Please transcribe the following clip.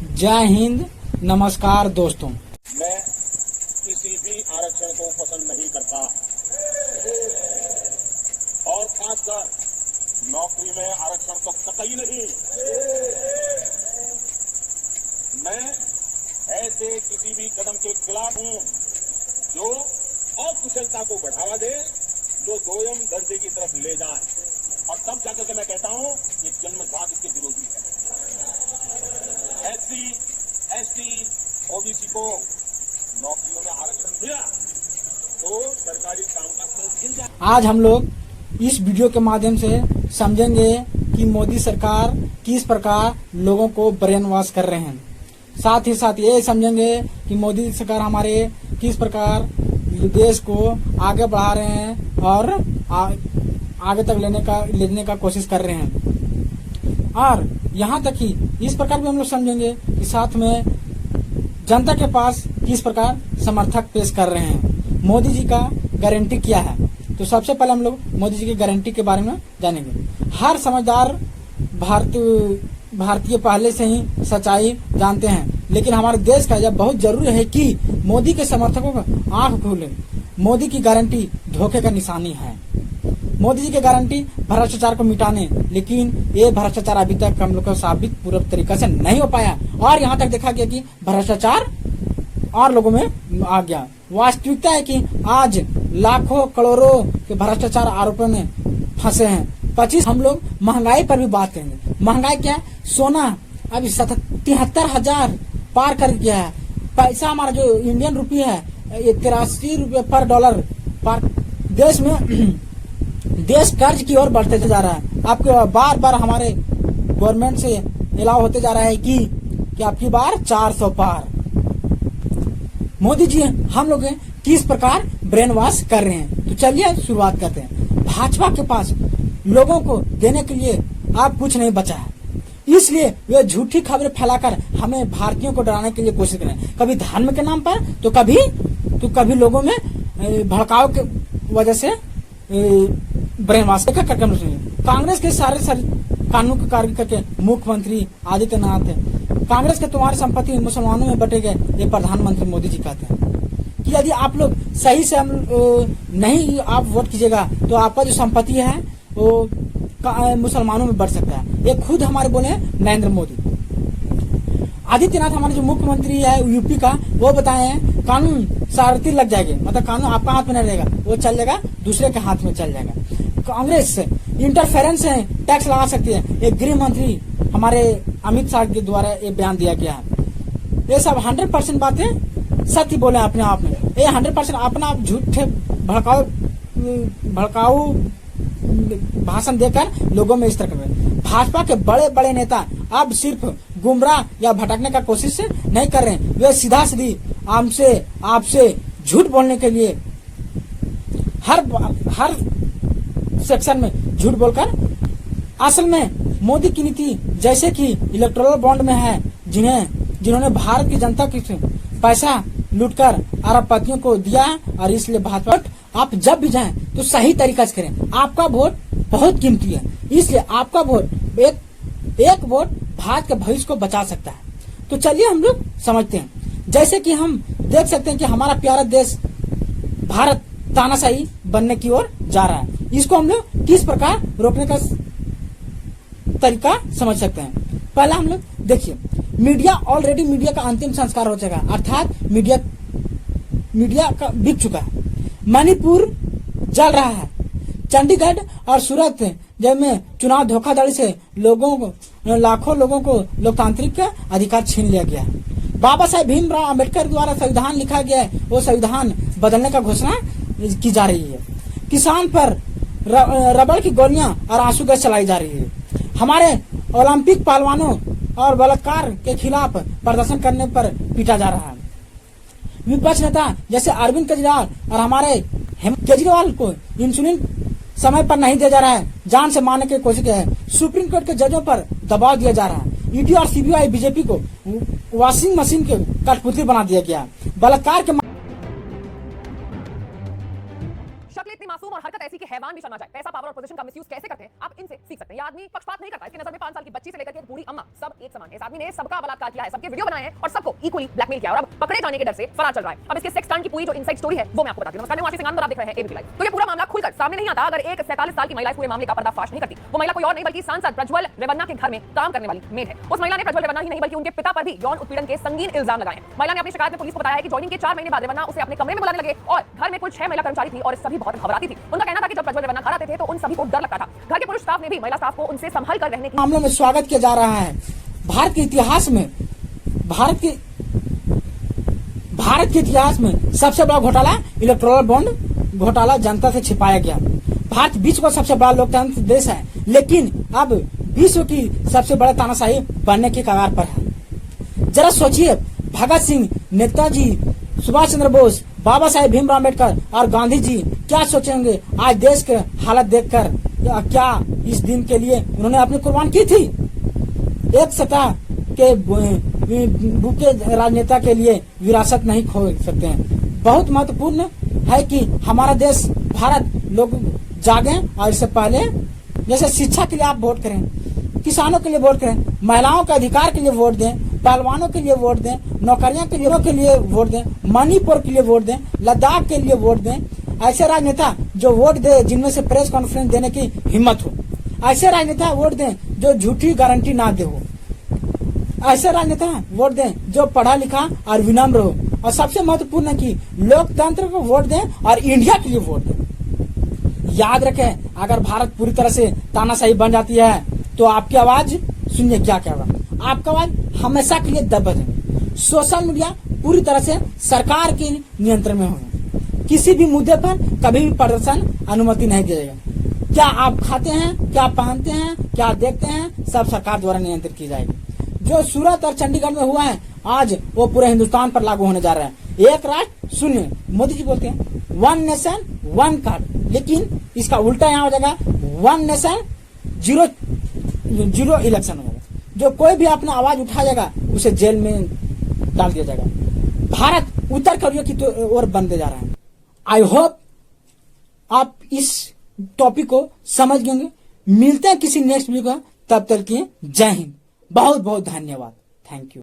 जय हिंद, नमस्कार दोस्तों। मैं किसी भी आरक्षण को पसंद नहीं करता और खासकर नौकरी में आरक्षण तो कतई नहीं। मैं ऐसे किसी भी कदम के खिलाफ हूं जो अकुशलता को बढ़ावा दे, जो दोयम दर्जे की तरफ ले जाए, और तब जाकर के मैं कहता हूं ये जन्मजात इसके विरोधी है। एससी, एसटी, ओबीसी को नौकरियों में आरक्षण मिला तो सरकारी काम का स्तर गिर जाए। आज हम लोग इस वीडियो के माध्यम से समझेंगे कि मोदी सरकार किस प्रकार लोगों को ब्रेन वॉश कर रहे हैं। साथ ही साथ ये समझेंगे कि मोदी सरकार हमारे किस प्रकार देश को आगे बढ़ा रहे हैं और आगे तक लेने का कोशिश कर रहे हैं। और यहाँ तक ही इस प्रकार भी हम लोग समझेंगे कि साथ में जनता के पास किस प्रकार समर्थक पेश कर रहे हैं। मोदी जी का गारंटी क्या है, तो सबसे पहले हम लोग मोदी जी की गारंटी के बारे में जानेंगे। हर समझदार भारतीय पहले से ही सच्चाई जानते हैं, लेकिन हमारे देश का यह बहुत जरूरी है कि मोदी के समर्थकों का आंख खोले। मोदी की गारंटी धोखे का निशानी है। मोदी जी की गारंटी भ्रष्टाचार को मिटाने, लेकिन ये भ्रष्टाचार अभी तक हम लोग को साबित पूरा तरीका से नहीं हो पाया और यहाँ तक देखा गया कि भ्रष्टाचार और लोगों में आ गया। वास्तविकता है कि आज लाखों करोड़ों के भ्रष्टाचार आरोपों में फंसे हैं। 25 हम लोग महंगाई पर भी बात करेंगे। महंगाई क्या है? सोना अभी 73,000 पार कर गया है। पैसा हमारा जो इंडियन रुपी है 83 रुपये पर डॉलर पर। देश कर्ज की ओर बढ़ते जा रहा है। आपके बार बार हमारे गवर्नमेंट से अलाउ होते जा रहा है कि आपकी बार 400 पार। मोदी जी हम लोग किस प्रकार ब्रेन वॉश कर रहे हैं, तो चलिए शुरुआत करते हैं। भाजपा के पास लोगों को देने के लिए अब कुछ नहीं बचा है, इसलिए वे झूठी खबरें फैलाकर हमें भारतीयों को डराने के लिए कोशिश कर रहे हैं। कभी धर्म के नाम पर तो कभी लोगों में भड़काव के वजह से ब्रेन वॉश करके। कांग्रेस के सारे कानून के कार्य करके मुख्यमंत्री आदित्यनाथ है। कांग्रेस के तुम्हारी संपत्ति मुसलमानों में बटेंगे, ये प्रधानमंत्री मोदी जी कहते हैं कि यदि आप लोग सही से नहीं आप वोट कीजिएगा तो आपका जो संपत्ति है वो मुसलमानों में बढ़ सकता है। ये खुद हमारे बोले नरेंद्र मोदी। आदित्यनाथ हमारे जो मुख्यमंत्री है यूपी का, वो बताए हैं कानून शरारती लग जाएंगे, मतलब कानून आपका हाथ में नहीं रहेगा, वो चल जाएगा दूसरे के हाथ में चल जाएगा। कांग्रेस इंटरफेरेंस है, टैक्स लगा सकती है। एक गृह मंत्री हमारे अमित शाह के द्वारा ये बयान दिया गया है। ये सब 100% बातें सत्य बोले अपने आप में। ये 100% अपना आप झूठे भड़काऊ भाषण देकर लोगों में इस तरह कर। भाजपा के बड़े बड़े नेता अब सिर्फ गुमराह या भटकने का कोशिश नहीं कर रहे हैं, वे सीधा सीधी आपसे झूठ बोलने के लिए हर सेक्शन में झूठ बोलकर। असल में मोदी की नीति जैसे कि इलेक्टोरल बॉन्ड में है, जिन्होंने भारत की जनता की पैसा लूटकर अरबपतियों को दिया, और इसलिए भाजपा आप जब भी जाएं तो सही तरीका से करें। आपका वोट बहुत कीमती है, इसलिए आपका वोट एक वोट भारत के भविष्य को बचा सकता है। तो चलिए हम लोग समझते हैं। जैसे कि हम देख सकते हैं कि हमारा प्यारा देश भारत तानाशाही बनने की ओर जा रहा है। इसको हम लोग किस प्रकार रोकने का तरीका समझ सकते हैं। पहला हम लोग देखिए, मीडिया का अंतिम संस्कार हो जाएगा, अर्थात मीडिया का बिक चुका है। मणिपुर जल रहा है। चंडीगढ़ और सूरत जब में चुनाव धोखाधड़ी से लाखों लोगों को लोकतांत्रिक अधिकार छीन लिया गया है। बाबा साहेब भीमराव अम्बेडकर द्वारा संविधान लिखा गया है, वो संविधान बदलने का घोषणा की जा रही है। किसान पर रबड़ की गोलियां और आंसू गैस चलाई जा रही है। हमारे ओलंपिक पहलवानों और बलात्कार के खिलाफ प्रदर्शन करने पर पीटा जा रहा है। विपक्ष नेता जैसे अरविंद केजरीवाल और हमारे केजरीवाल को इंसुलिन समय पर नहीं दिया जा रहा है, जान से मारने की कोशिश है। सुप्रीम कोर्ट के जजों पर दबाव दिया जा रहा है। ईडी और सीबीआई बीजेपी को वॉशिंग मशीन के कठपुतली बना दिया गया। बलात्कार के शक्ल इतनी मासूम और और हरकत ऐसी कि हैवान भी शर्मा जाए। पैसा, पावर और पोजीशन का मिसयूज कैसे करते हैं आप इनसे सीख सकते हैं। ये आदमी पक्षपात नहीं करता, इसकी नजर में 5 साल की बच्ची से लेकर के बूढ़ी अम्मा सब एक समान है। इस आदमी ने सबका बलात्कार किया है, सबके वीडियो बनाए हैं और सबको इक्वली ब्लैकमेल किया और अब पकड़े जाने के डर से फरार चल रहा है। अब इसके सेक्स कांड की पूरी जो इनसाइड स्टोरी है वो मैं आपको बताती हूं। नमस्कार, मैं आशीष सिंघानिया, आप देख रहे हैं एबीपी लाइव। तो ये पूरा मामला खुलकर सामने नहीं आता अगर एक 47 साल की महिला इस पूरे मामले का पर्दाफाश नहीं करती। वो महिला कोई और नहीं बल्कि सांसद प्रज्वल रेवन्ना के घर में काम करने वाली मेड है। उस महिला ने प्रज्वल रेवन्ना ही नहीं बल्कि उनके पिता पर भी यौन उत्पीड़न के संगीन इल्जाम लगाए हैं। महिला ने अपनी शिकायत में पुलिस को बताया है कि जॉइनिंग के 4 महीने बाद रेवन्ना उसे अपने कमरे में बुलाने लगे और घर में कुल 6 महिला कर्मचारी थी और सभी बहुत घबराती थी। उनका कहना था कि जब प्रज्वल रेवन्ना घर आते थे तो उन सभी को डर लगता था। घर के पुरुष स्टाफ ने भी महिला स्टाफ को उनसे संभल कर रहने की मामले में स्वागत किया जा रहा है। भारत के इतिहास में सबसे बड़ा घोटाला इलेक्टोरल बॉन्ड घोटाला जनता से छिपाया गया। भारत विश्व का सबसे बड़ा लोकतांत्रिक देश है, लेकिन अब विश्व की सबसे बड़ा तानाशाही बनने की कगार पर है। जरा सोचिए, भगत सिंह, नेताजी सुभाष चंद्र बोस, बाबा साहेब भीमराव अम्बेडकर और गांधी जी क्या सोचेंगे आज देश के हालत देखकर। क्या इस दिन के लिए उन्होंने अपनी कुर्बान की थी? एक सत्ता के भूखे राजनेता के लिए विरासत नहीं खो सकते हैं। बहुत महत्वपूर्ण है कि हमारा देश भारत लोग जागे और इससे पहले जैसे शिक्षा के लिए आप वोट करें, किसानों के लिए वोट करें, महिलाओं के अधिकार के लिए वोट दें, पहलवानों के लिए वोट दें, नौकरियों के लिए वोट दें, मणिपुर के लिए वोट दें, लद्दाख के लिए वोट दें। ऐसे राजनेता जो वोट दे जिनमें से प्रेस कॉन्फ्रेंस देने की हिम्मत हो। ऐसे राजनेता वोट दें जो झूठी गारंटी ना दे हो। ऐसे राजनेता वोट दें जो पढ़ा लिखा और विनम्र हो। और सबसे महत्वपूर्ण है कि लोकतंत्र को वोट दें और इंडिया के लिए वोट दें। याद रखें, अगर भारत पूरी तरह से तानाशाही बन जाती है तो आपकी आवाज सुनिए क्या क्या होगा। आपका आवाज हमेशा के लिए दब है। सोशल मीडिया पूरी तरह से सरकार के नियंत्रण में होगा। किसी भी मुद्दे पर कभी भी प्रदर्शन अनुमति नहीं दिया जाएगा। क्या आप खाते हैं, क्या पहनते हैं, क्या देखते हैं, सब सरकार द्वारा नियंत्रित की जाएगी। जो सूरत और चंडीगढ़ में हुआ है आज वो पूरे हिंदुस्तान पर लागू होने जा रहा है। एक राष्ट्र शून्य, मोदी जी बोलते हैं 1 नेशन 1 कार्ड, लेकिन इसका उल्टा यहाँ हो जाएगा 1 नेशन 0 इलेक्शन होगा। जो कोई भी अपना आवाज उठाएगा उसे जेल में डाल दिया जाएगा। भारत उत्तर कोरिया की ओर बनते जा रहा है। आई होप आप इस टॉपिक को समझ गए। मिलते हैं किसी नेक्स्ट वीडियो का, तब तक के जय हिंद। बहुत बहुत धन्यवाद। Thank you.